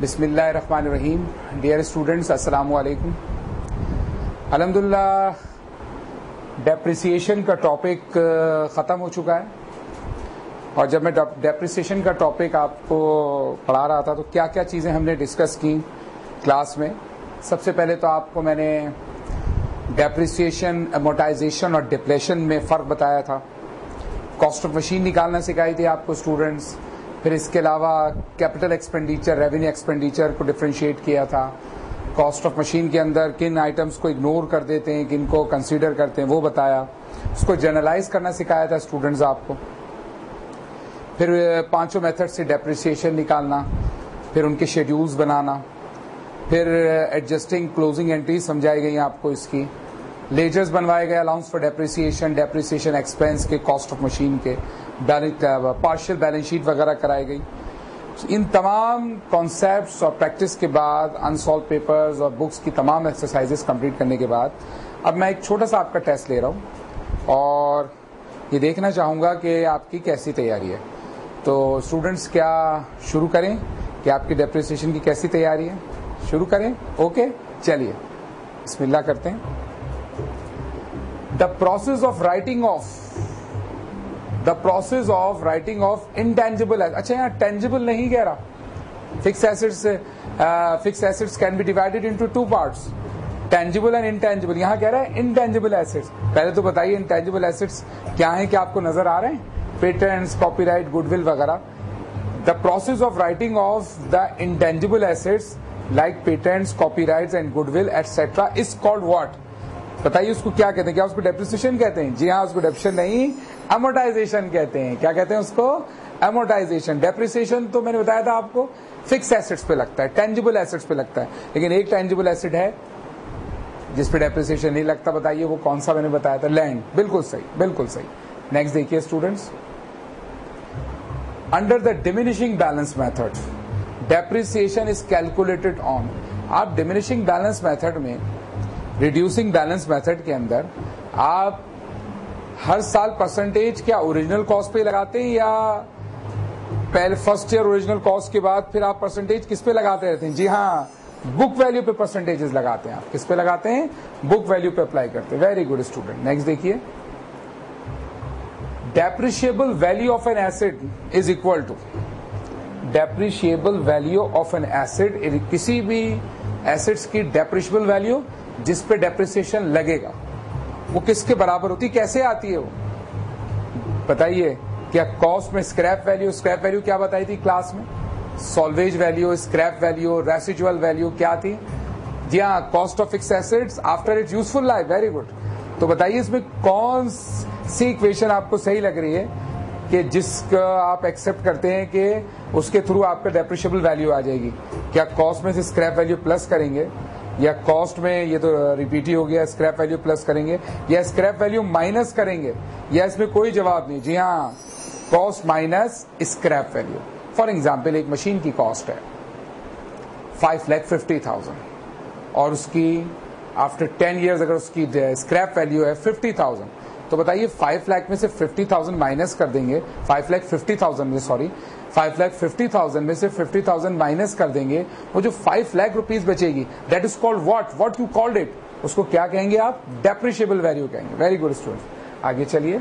बिस्मिल्लाहिर्रहमानिर्रहीम। Dear students, अस्सलामु अलैकुम। अल्हम्दुलिल्लाह डेप्रिसिएशन का टॉपिक ख़त्म हो चुका है। और जब मैं डेप्रिसिएशन का टॉपिक आपको पढ़ा रहा था तो क्या क्या चीज़ें हमने डिस्कस की क्लास में। सबसे पहले तो आपको मैंने डेप्रिसिएशन, अमोर्टाइजेशन और डिप्लेशन में फ़र्क बताया था। कॉस्ट ऑफ मशीन निकालना सिखाई थी आपको स्टूडेंट्स। फिर इसके अलावा कैपिटल एक्सपेंडिचर, रेवेन्यू एक्सपेंडिचर को डिफरेंशिएट किया था। कॉस्ट ऑफ मशीन के अंदर किन आइटम्स को इग्नोर कर देते हैं, किन को कंसीडर करते हैं, वो बताया। उसको जनरलाइज करना सिखाया था स्टूडेंट्स आपको। फिर पांचों मेथड से डेप्रिसिएशन निकालना, फिर उनके शेड्यूल्स बनाना, फिर एडजस्टिंग क्लोजिंग एंट्री समझाई गई आपको। इसकी लेजर्स बनवाए गए, allowance for depreciation, depreciation expense के, कॉस्ट ऑफ मशीन के, पार्शियल बैलेंस शीट वगैरह कराई गई। इन तमाम कॉन्सेप्ट्स और प्रैक्टिस के बाद, अनसॉल्व पेपर्स और बुक्स की तमाम एक्सरसाइजेस कंप्लीट करने के बाद अब मैं एक छोटा सा आपका टेस्ट ले रहा हूं और ये देखना चाहूंगा कि आपकी कैसी तैयारी है। तो स्टूडेंट्स, क्या शुरू करें कि आपकी डेप्रिसिएशन की कैसी तैयारी है? शुरू करें? ओके, चलिए बिस्मिल्लाह करते हैं। The process of writing of intangible, अच्छा यहाँ टेंजिबल नहीं कह रहा। Fix assets can be divided into two parts, tangible and intangible. यहाँ कह रहा है इंटेंजिबल एसेट्स। पहले तो बताइए इंटेंजिबल एसेट्स क्या है, क्या आपको नजर आ रहे हैं? पेटेंट्स, कॉपीराइट, गुडविल वगैरह। The process of writing of the intangible assets like patents, copyrights and goodwill etcetera is called what? बताइए उसको क्या कहते हैं? क्या उसको डेप्रिसिएशन कहते हैं? जी हाँ, उसको डेप्रिसिएशन नहीं, अमोर्टाइजेशन कहते हैं। क्या कहते हैं उसको? अमोर्टाइजेशन। डेप्रिसिएशन तो मैंने बताया था आपको फिक्स एसेट्स पे लगता है, टेंजिबल एसेट्स पे लगता है। लेकिन एक टेंजिबल एसेट है जिस पे डेप्रिसिएशन नहीं लगता। बताइए वो कौन सा? मैंने बताया था लैंड। बिल्कुल सही, बिल्कुल सही। नेक्स्ट देखिए students, under the diminishing balance method depreciation is calculated on. आप डिमिनिशिंग बैलेंस मेथड में, रिड्यूसिंग बैलेंस मेथड के अंदर आप हर साल परसेंटेज क्या ओरिजिनल कॉस्ट पे लगाते हैं या पहले फर्स्ट ईयर ओरिजिनल कॉस्ट के बाद फिर आप परसेंटेज किस पे लगाते रहते हैं? जी हाँ, बुक वैल्यू पे परसेंटेजेस लगाते हैं। आप किस पे लगाते हैं? बुक वैल्यू पे अप्लाई करते हैं। Very good student. नेक्स्ट देखिए, depreciable value of an asset is equal to, depreciable value of an asset, किसी भी एसेट्स की डेप्रिशिएबल वैल्यू जिस पे डेप्रिसिएशन लगेगा वो किसके बराबर होती है? कैसे आती है वो? बताइए। क्या कॉस्ट में स्क्रैप वैल्यू क्या बताई थी क्लास में? Salvage value, scrap value, residual value क्या थी? जी हाँ, cost of fixed assets after its useful life. Very good. तो बताइए इसमें कौन सी इक्वेशन आपको सही लग रही है कि जिसका आप एक्सेप्ट करते हैं कि उसके थ्रू आपका डेप्रिशिएबल वैल्यू आ जाएगी? क्या कॉस्ट में से स्क्रैप वैल्यू प्लस करेंगे, या कॉस्ट में, ये तो रिपीट ही हो गया, स्क्रैप वैल्यू प्लस करेंगे, या स्क्रैप वैल्यू माइनस करेंगे, या इसमें कोई जवाब नहीं? जी हाँ, cost minus scrap value. For example एक मशीन की कॉस्ट है 5,50,000 और उसकी आफ्टर 10 ईयर्स अगर उसकी स्क्रैप वैल्यू है 50,000, तो बताइए 5 लाख में से 50,000 माइनस कर देंगे, 5,50,000 में, सॉरी 5,50,000 में से 50,000 माइनस कर देंगे, वो जो 5 लाख रुपीज बचेगी, that is called what you called it? उसको क्या कहेंगे आप? डेप्रिशिएबल वैल्यू कहेंगे। Very good student. आगे चलिए,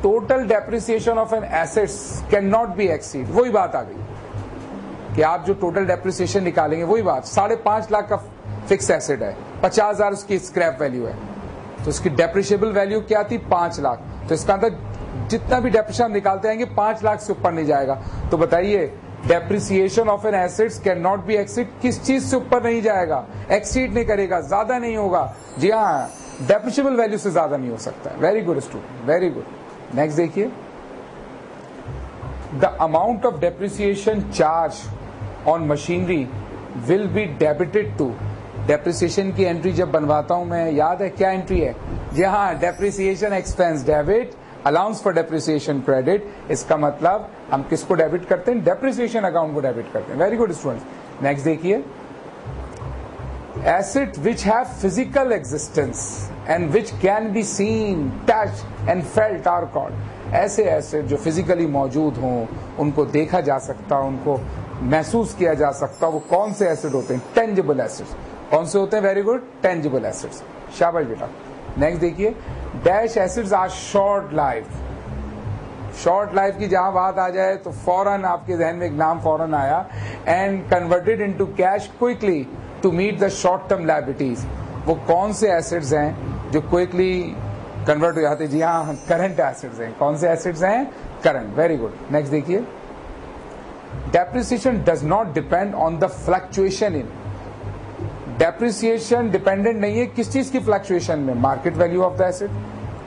total depreciation of an assets can not be exceed. वही बात आ गई कि आप जो टोटल डेप्रिसिएशन निकालेंगे, वही बात, 5.5 लाख का फिक्स एसेट है, 50,000 उसकी स्क्रैप वैल्यू है, तो इसकी डेप्रिशिएबल वैल्यू क्या थी? 5 लाख। तो इसका अंदर जितना भी डेप्रिसिएशन निकालते आएंगे 5 लाख से ऊपर नहीं जाएगा। तो बताइए depreciation of an assets can not be exceed, किस चीज से ऊपर नहीं जाएगा? एक्सीड नहीं करेगा, ज्यादा नहीं होगा। जी हाँ, डेप्रिशिएबल वैल्यू से ज्यादा नहीं हो सकता है। Very good student, very good. Next देखिए, the amount of depreciation charge on machinery will be debited to. Depreciation की एंट्री जब बनवाता हूं मैं, याद है क्या एंट्री है? जी हाँ, depreciation expense debit, allowance for depreciation credit. इसका मतलब हम किसको डेबिट करते हैं? डेप्रिसिएशन अकाउंट को डेबिट करते हैं। Very good students. नेक्स्ट देखिए, asset which have physical existence and which can be seen, touch and felt are called. ऐसे एसेट जो फिजिकली मौजूद हों, उनको देखा जा सकता, उनको महसूस किया जा सकता, वो कौन से एसेट होते हैं? Tangible assets. कौन से होते हैं? Very good, tangible assets. शाबाश बेटा। नेक्स्ट देखिए, dash assets are short life. Short life की जहां बात आ जाए तो फौरन आपके जहन में एक नाम फौरन आया, and converted into cash quickly to meet the short term liabilities. वो कौन से एसेट्स हैं जो क्विकली कन्वर्ट हो जाते हैं? जी हाँ, करंट एसेट्स हैं। कौन से एसेट्स हैं? करंट। Very good. नेक्स्ट देखिए, depreciation does not depend on the fluctuation in. Depreciation dependent नहीं है किस चीज की फ्लक्चुएशन में? Market value of the asset,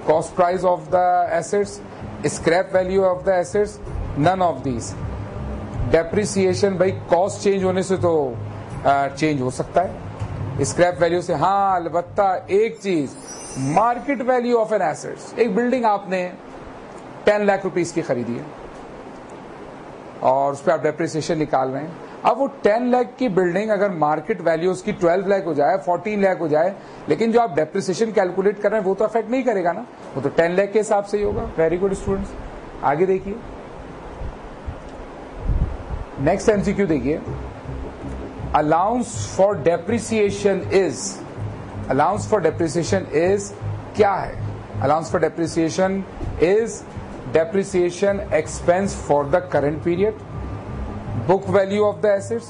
cost price of the assets, scrap value of the assets, none of these. Depreciation भाई cost change होने से तो चेंज हो सकता है, स्क्रैप वैल्यू से हाँ, अलबत्ता एक चीज, market value of an assets. एक बिल्डिंग आपने 10 लाख रुपीस की खरीदी है और उस पर आप डेप्रिसिएशन निकाल रहे हैं। अब वो 10 लाख की बिल्डिंग अगर मार्केट वैल्यू उसकी 12 लाख हो जाए, 14 लाख हो जाए, लेकिन जो आप डेप्रिसिएशन कैलकुलेट कर रहे हैं वो तो अफेक्ट नहीं करेगा ना, वो तो 10 लाख के हिसाब से ही होगा। Very good students. आगे देखिए, नेक्स्ट एमसीक्यू देखिए, allowance for depreciation is. Allowance for depreciation is क्या है? Allowance for depreciation is depreciation expense for the current period, book value of the assets,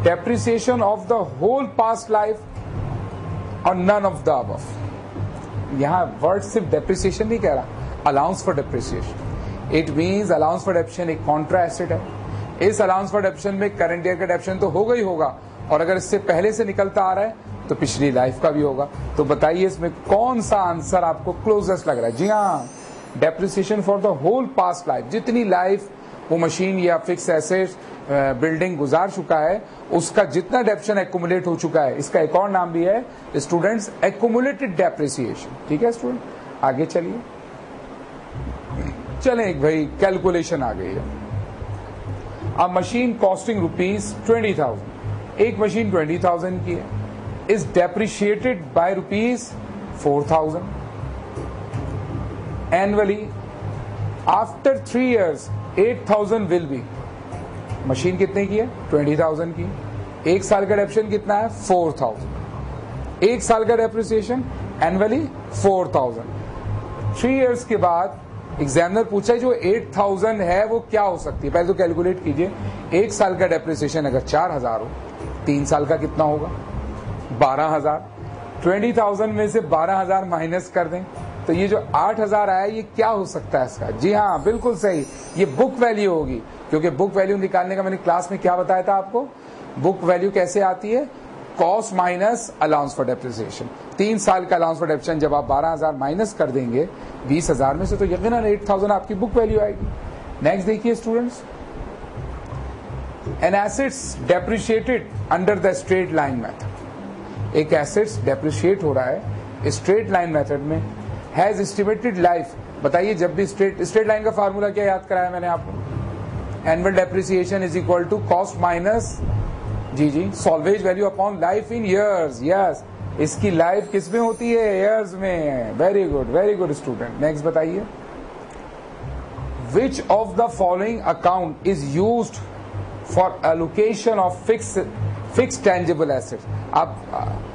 depreciation of the whole past life, or none of the above। यहां word सिर्फ depreciation नहीं कह रहा, allowance for depreciation। it means allowance for depreciation एक contra asset है। इस allowance for depreciation में current year का depreciation तो होगा ही होगा, और अगर इससे पहले से निकलता आ रहा है तो पिछली लाइफ का भी होगा। तो बताइए इसमें कौन सा आंसर आपको क्लोजेस्ट लग रहा है? जी हाँ, depreciation for the whole past life. जितनी लाइफ वो मशीन या फिक्स एसेट बिल्डिंग गुजार चुका है, उसका जितना डेप्रिसिएशन एक्यूमुलेट हो चुका है, इसका एक और नाम भी है स्टूडेंट्स, एक्यूमुलेटेड डेप्रिसिएशन। ठीक है स्टूडेंट, आगे चलिए। चलें एक भाई, कैलकुलेशन आ गई है। अब मशीन कॉस्टिंग रुपीज 20,000, एक मशीन 20,000 की है, is depreciated by rupees 4,000 annually. After 3 years 8,000 will be. Machine कितने की है? 20,000 की। एक साल का डेप्रिसिएशन कितना है? 4,000। एक साल का डेप्रिसिएशन एनुअली 4,000। 3 years के बाद एग्जामिनर पूछा जो 8,000 है वो क्या हो सकती है? पहले तो कैलकुलेट कीजिए। एक साल का डेप्रिसिएशन अगर 4,000 हो, 3 साल का कितना होगा? 12,000। 20,000 में से 12,000 माइनस कर दें तो ये जो 8,000 आया ये क्या हो सकता है इसका? जी हाँ, बिल्कुल सही, ये बुक वैल्यू होगी। क्योंकि बुक वैल्यू निकालने का मैंने क्लास में क्या बताया था आपको? बुक वैल्यू कैसे आती है? Cost minus allowance for depreciation. 3 साल का अलाउंस फॉर डेप्रिसिएशन जब आप 12,000 माइनस कर देंगे 20,000 में से, तो यकीनन 8,000 आपकी बुक वैल्यू आएगी। नेक्स्ट देखिए students, an assets depreciated under the straight line method. एक एसेट्स डेप्रिशिएट हो रहा है स्ट्रेट लाइन मेथड में, हैज एस्टिमेटेड लाइफ। बताइए, जब भी स्ट्रेट लाइन का फार्मूला क्या याद कराया मैंने आपको? Annual depreciation is equal to cost minus जी salvage value upon life in years. Yes, इसकी लाइफ किस में होती है? ईयर्स में। Very good student. नेक्स्ट बताइए, which of the following account is used for allocation of fix tangible assets. आप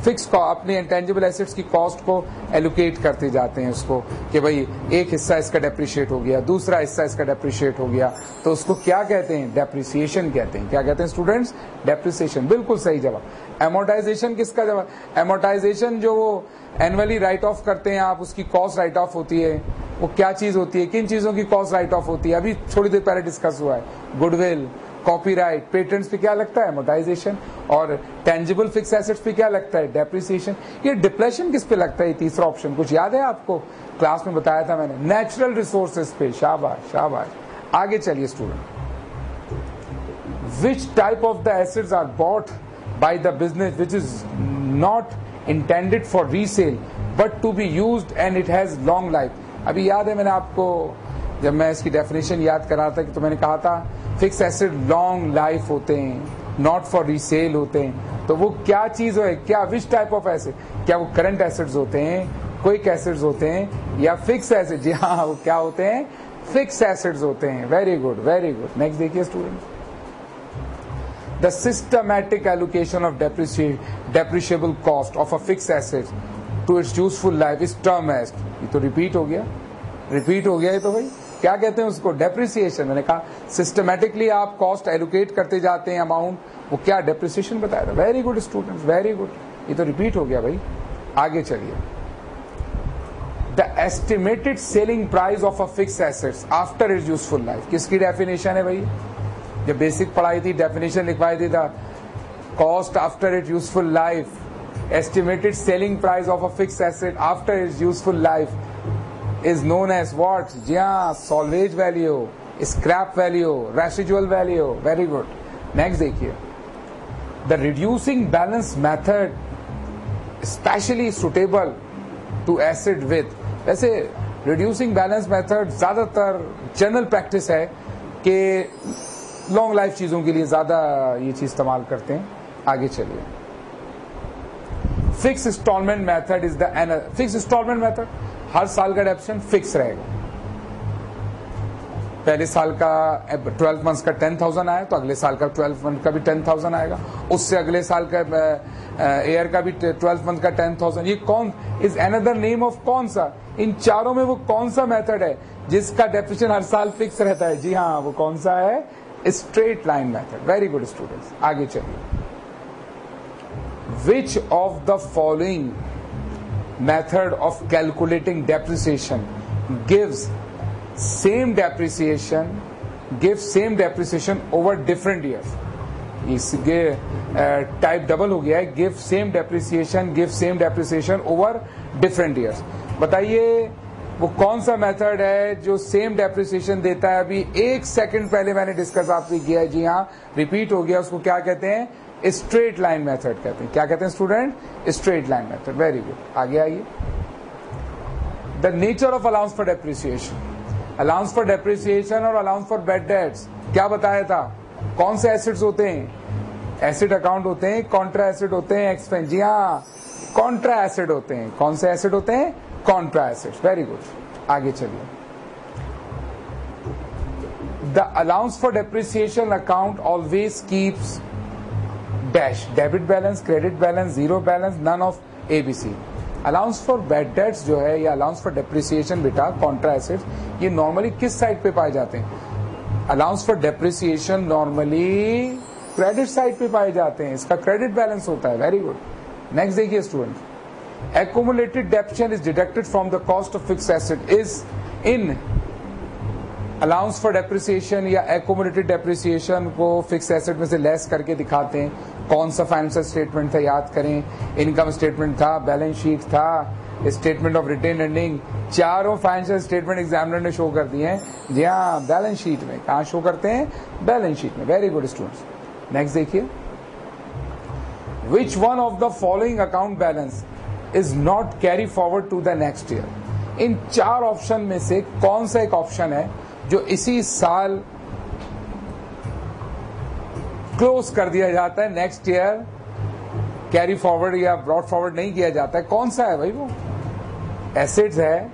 fix को अपने इंटेंजिबल एसेट्स की कॉस्ट को एलोकेट करते जाते हैं उसको, कि भाई एक हिस्सा इसका डेप्रिशिएट हो गया, दूसरा हिस्सा इसका डेप्रिशिएट हो गया, तो उसको क्या कहते हैं? डेप्रिसिएशन कहते हैं। क्या कहते हैं स्टूडेंट्स? डेप्रिसिएशन। बिल्कुल सही जवाब। एमोर्टाइजेशन किसका जवाब? एमोर्टाइजेशन जो वो एनुअली राइट ऑफ करते हैं आप, उसकी कॉस्ट राइट ऑफ होती है। वो क्या चीज होती है? किन चीजों की कॉस्ट राइट ऑफ होती है? अभी थोड़ी देर पहले डिस्कस हुआ है। गुडविल, कॉपीराइट, पेटेंट्स पे क्या लगता है? एमोर्टाइजेशन। और टेंजिबल फिक्स एसेट्स पे क्या लगता है? डेप्रिसिएशन। ये डिप्लेशन किस पे लगता है? तीसरा ऑप्शन कुछ याद है आपको? क्लास में बताया था मैंने, नेचुरल रिसोर्सेज पे। शाबाश शाबाश। आगे चलिए student, which type of the assets are bought by the business which is not intended for resale but to be used and it has long life. अभी याद है मैंने आपको जब मैं इसकी डेफिनेशन याद कर रहा था कि तो मैंने कहा था फिक्स एसेट लॉन्ग लाइफ होते हैं, नॉट फॉर रीसेल होते हैं। तो वो क्या चीज है? क्या विच टाइप ऑफ एसेट? क्या वो करंट एसेट्स होते हैं, क्विक एसेट्स होते हैं, या फिक्स एसेट? जी हाँ, वो क्या होते हैं? फिक्स एसेट्स होते हैं। Very good. नेक्स्ट देखिए student, the systematic allocation of depreciable cost of a fix asset to its useful life is term as, ये तो रिपीट हो गया ये तो भाई क्या कहते हैं उसको, डेप्रिसिएशन। मैंने कहा सिस्टमैटिकली आप कॉस्ट एलोकेट करते जाते हैं अमाउंट, वो क्या डेप्रिसिएशन बताया था। Very good students, very good, ये तो रिपीट हो गया भाई। आगे चलिए, the estimated selling price of a fix assets after its useful life, किसकी डेफिनेशन है भाई, जब बेसिक पढ़ाई थी डेफिनेशन लिखवाई थी, the cost after it useful life, estimated selling price of a fixed asset after its useful life is known as what? जी हाँ, salvage value, scrap value, residual value. Very good. Next देखिए, the reducing balance method especially suitable to asset with, वैसे reducing balance method ज्यादातर general practice है कि long life चीजों के लिए ज्यादा ये चीज इस्तेमाल करते हैं। आगे चलिए, fixed instalment method is the fixed instalment method, हर साल का डेप्शन फिक्स रहेगा। पहले साल का 12 मंथ्स का 10,000 आया तो अगले साल का 12 मंथ का भी 10,000 आएगा, उससे अगले साल का ईयर का भी 12 मंथ का 10,000। ये कौन इज अनदर नेम ऑफ कौन सा, इन चारों में वो कौन सा मेथड है जिसका डेप्रिसिएशन हर साल फिक्स रहता है? जी हाँ, वो कौन सा है? Straight line method. Very good students, आगे चलिए, which of the following method of calculating depreciation gives same depreciation over different years? इसके टाइप डबल हो गया है, give same depreciation over different years। बताइए वो कौन सा मेथड है जो सेम डेप्रिसिएशन देता है? अभी एक सेकंड पहले मैंने डिस्कस आपसे किया है, जी हाँ, रिपीट हो गया। उसको क्या कहते हैं? स्ट्रेट लाइन मेथड कहते हैं। क्या कहते हैं student? Straight line method. Very good, आगे आइए, the nature of allowance for depreciation, allowance for depreciation और अलाउंस फॉर बैड डेट्स क्या बताया था? कौन से एसेट्स होते हैं? एसेट अकाउंट होते हैं, कॉन्ट्रा एसेट होते हैं, एक्सपेंस। जी हाँ, कॉन्ट्रा एसेट होते हैं। कौन से एसेट होते हैं? Contra asset. वेरी गुड, आगे चलिए, the allowance for depreciation account always keeps dash debit balance, credit balance, zero balance, none of ABC. Allowance for bad debts जो है या अलाउंस फॉर डेप्रिसिएशन बेटा, कॉन्ट्रा एसेट्स, ये normally किस side पे पाए जाते हैं? Allowance for depreciation normally credit side पे पाए जाते हैं, इसका क्रेडिट बैलेंस होता है। वेरी गुड, नेक्स्ट देखिए student, accumulated depreciation is deducted from the cost of fixed asset is in allowance for depreciation या accumulated depreciation को फिक्स एसेट में से लेस करके दिखाते हैं। कौन सा फाइनेंशियल स्टेटमेंट था? याद करें, इनकम स्टेटमेंट था, बैलेंस शीट था, स्टेटमेंट ऑफ रिटेन अर्निंग, चारों फाइनेंशियल स्टेटमेंट एग्जामिनर ने शो कर दिए हैं। जी हाँ, बैलेंस शीट में। कहाँ शो करते हैं? बैलेंस शीट में। वेरी गुड स्टूडेंट्स, नेक्स्ट देखिए, which one of the following account balance is not carry forward to the next year? इन चार ऑप्शन में से कौन सा एक ऑप्शन है जो इसी साल क्लोज कर दिया जाता है, नेक्स्ट ईयर कैरी फॉरवर्ड या ब्रॉड फॉरवर्ड नहीं किया जाता है? कौन सा है भाई? वो एसेट्स है,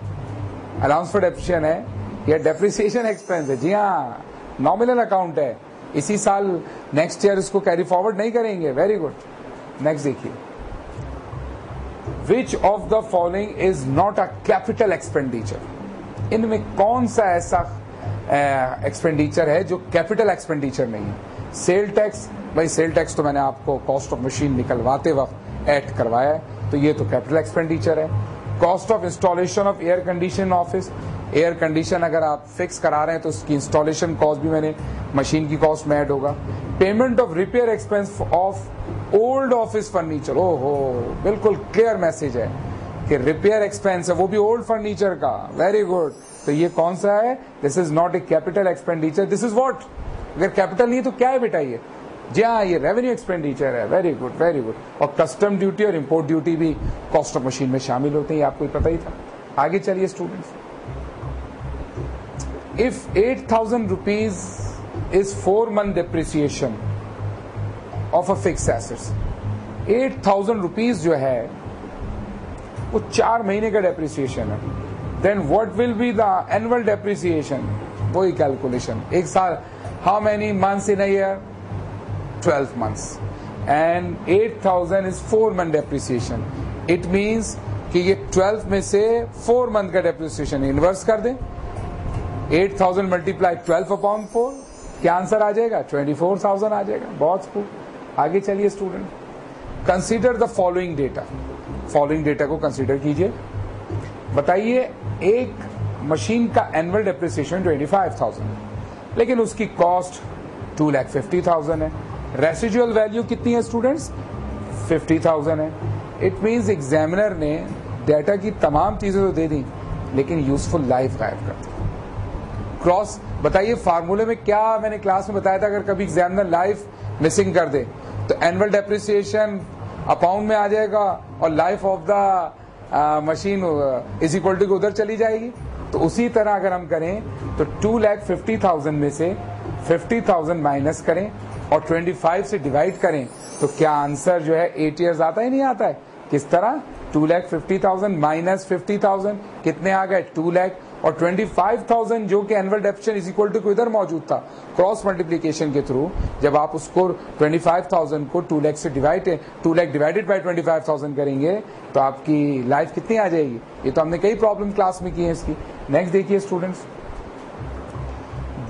अलाउंस फॉर डेप्रिसिएशन है, या डेप्रिसिएशन एक्सपेंस है? जी हाँ, नॉमिनल अकाउंट है, इसी साल नेक्स्ट ईयर इसको कैरी फॉरवर्ड नहीं करेंगे। वेरी गुड, नेक्स्ट देखिए, which of the following is not a capital expenditure? इनमें कौन सा ऐसा एक्सपेंडिचर है जो कैपिटल एक्सपेंडिचर नहीं है? सेल टैक्स, भाई सेल टैक्स तो मैंने आपको कॉस्ट ऑफ मशीन निकलवाते वक्त ऐड करवाया है, तो ये तो कैपिटल एक्सपेंडिचर है। Cost of installation of air condition office, air condition अगर आप फिक्स करा रहे हैं तो उसकी इंस्टॉलेशन कॉस्ट भी मैंने मशीन की कॉस्ट में ऐड होगा। Payment of repair expense of old office furniture, ओहो बिल्कुल क्लियर मैसेज है कि रिपेयर एक्सपेंस है वो भी ओल्ड फर्नीचर का। वेरी गुड, तो ये कौन सा है? This is not a capital expenditure, this is what? अगर कैपिटल नहीं तो क्या है बेटा ये? जी हाँ, ये रेवेन्यू एक्सपेंडिचर है। Very good, very good. और कस्टम ड्यूटी और इंपोर्ट ड्यूटी भी कॉस्ट ऑफ मशीन में शामिल होते हैं, ये आपको पता ही था। आगे चलिए students, if 8,000 rupees is 4 month depreciation of a fixed assets, 8,000 rupees जो है वो 4 महीने का डेप्रिसिएशन है, then what will be the annual depreciation? वही कैलकुलेशन, एक साल, how many months in a year? 12 months and 8,000 is 4 month depreciation. It means कि ये 12 में से 4 मंथ का डेप्रिसिएशन इन्वर्स कर दें, 8,000 मल्टीप्लाई 12 अपॉन 4, क्या आंसर आ जाएगा? 24,000 आ जाएगा। बहुत खूब, आगे चलिए student. Consider the following data, following data को कंसीडर कीजिए। बताइए एक मशीन का एनुअल डेप्रिसिएशन 25,000 है, लेकिन उसकी कॉस्ट 2,50,000 है। रेसिजुअल वैल्यू कितनी है स्टूडेंट्स? 50,000 है। इट मीन्स एग्जामिनर ने डेटा की तमाम चीजें तो दे दी, लेकिन यूजफुल लाइफ गायब कर दी। क्रॉस बताइए फार्मूले में क्या मैंने क्लास में बताया था, अगर कभी एग्जामिनर लाइफ मिसिंग कर दे तो एनुअल डेप्रिसिएशन अपाउंड में आ जाएगा और life of the machine is equal to उधर चली जाएगी। तो उसी तरह अगर हम करें तो 2,50,000 में से 50,000 माइनस करें और 25 से डिवाइड करें तो क्या आंसर जो है 8 ईयर्स आता है? नहीं आता है। किस तरह? 2,50,000 माइनस 50,000 कितने आ गए? 2 लाख, और 25,000 जो कि annual depreciation is equal to इधर मौजूद था, क्रॉस मल्टीप्लिकेशन के थ्रू जब आप उसको 25,000 को 2 लाख से 2 लाख डिवाइडेड बाय 25,000 करेंगे तो आपकी लाइफ कितनी आ जाएगी? ये तो हमने कई प्रॉब्लम क्लास में की है इसकी। नेक्स्ट देखिए students,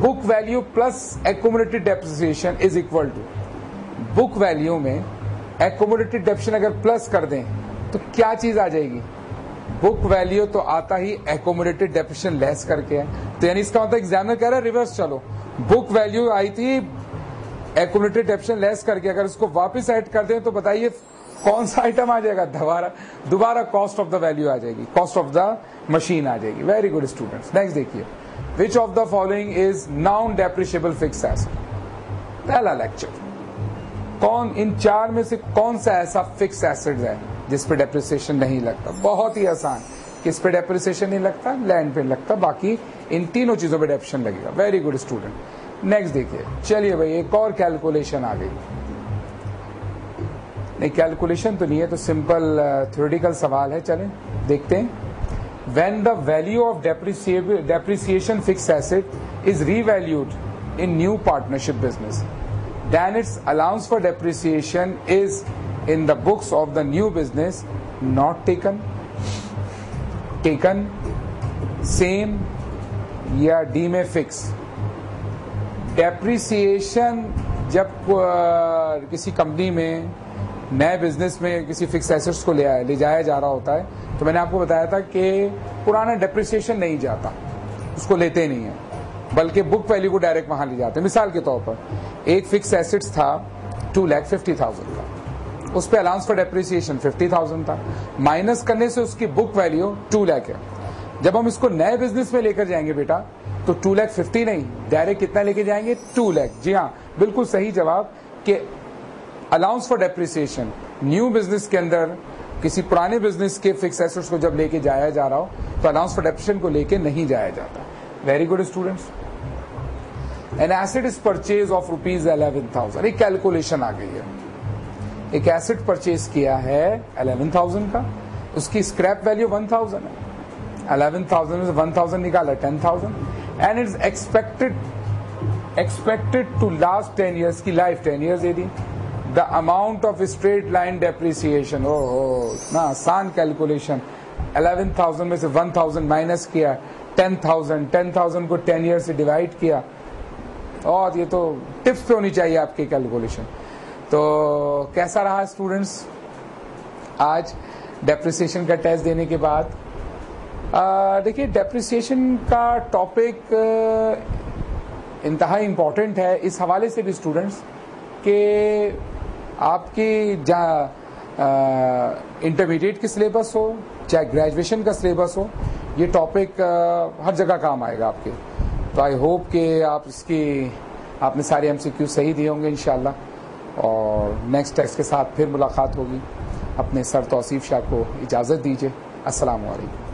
book value plus accumulated depreciation is equal to, book value में एक्यूमुलेटेड डेप्रिसिएशन अगर प्लस कर दें तो क्या चीज आ जाएगी? बुक वैल्यू तो आता ही एक्यूमुलेटेड डेप्रिसिएशन लेस करके है, तो यानी इसका मतलब एग्जामिनर कह रहा है रिवर्स चलो, बुक वैल्यू आई थी एक्यूमुलेटेड डेप्रिसिएशन लेस करके, अगर इसको वापस ऐड कर दें तो बताइए कौन सा आइटम आ जाएगा? दोबारा कॉस्ट ऑफ द वैल्यू आ जाएगी, कॉस्ट ऑफ द मशीन आ जाएगी। Very good students. नेक्स्ट देखिए, which of the following is non depreciable fixed asset? पहला लेक्चर, कौन इन चार में से कौन सा ऐसा फिक्स्ड एसेट है जिस पे डेप्रिसिएशन नहीं लगता? बहुत ही आसान, किस पे डेप्रिसिएशन नहीं लगता? लैंड पे लगता, बाकी इन तीनों चीजों पे डेप्रिसिएशन लगेगा। Very good student. नेक्स्ट देखिए, चलिए भाई एक और कैलकुलेशन आ गई। नहीं कैलकुलेशन तो नहीं है, तो सिंपल थ्योरेटिकल सवाल है, चलें देखते हैं। When the value of depreciation fixed asset is revalued in new partnership business, then its allowance for depreciation is in the books of the new business not taken, same या D में fix. Depreciation जब किसी company में नए business में किसी fix assets को ले जाया जा रहा होता है, तो मैंने आपको बताया था कि पुराना डेप्रिसिएशन नहीं जाता, उसको लेते नहीं है, बल्कि बुक वैल्यू को डायरेक्ट वहां ले जाते हैं। मिसाल के तौर पर एक फिक्स एसेट्स था 2,50,000 का, उस पे अलाउंस फॉर डेप्रिसिएशन 50,000 था, माइनस करने से उसकी बुक वैल्यू 2 लाख है। जब हम इसको नए बिजनेस में लेकर जाएंगे बेटा तो 2,50,000 नहीं, डायरेक्ट कितना लेके जाएंगे? 2 लाख। जी हाँ, बिल्कुल सही जवाब कि allowance for depreciation new business के अंदर किसी पुराने बिजनेस के फिक्स एसेट्स को जब लेके जाया जा रहा हो तो अलाउंस फॉर डेप्रिसिएशन को लेके नहीं जाया जाता। Very good students. N asset is purchase of ₹11,000, एक कैलकुलेशन आ गई है। एक एसेट परचेज किया है 11,000 का, उसकी स्क्रैप वैल्यू 1,000 है, 11,000 में से 1,000 निकाला 10,000 and it's expected to last 10 years की लाइफ 10 ईयर्स दे दी। The amount of straight line depreciation, ओहो ना आसान कैलकुलेशन, 11,000 में से 1,000 माइनस किया, 10,000 को 10 ईयर से डिवाइड किया, और ये तो टिप्स पे होनी चाहिए आपकी कैलकुलेशन। तो कैसा रहा स्टूडेंट्स आज डेप्रिसिएशन का टेस्ट देने के बाद? देखिए डेप्रिसिएशन का टॉपिक इंतहा इम्पोर्टेंट है इस हवाले से भी स्टूडेंट्स कि आपकी जहाँ इंटरमीडिएट की सिलेबस हो चाहे ग्रेजुएशन का सिलेबस हो, ये टॉपिक हर जगह काम आएगा आपके। तो आई होप कि आपने सारे MCQ सही दिए होंगे इंशाल्लाह, और नेक्स्ट टेस्ट के साथ फिर मुलाकात होगी। अपने सर तौसीफ शाह को इजाज़त दीजिए। अस्सलाम वालेकुम।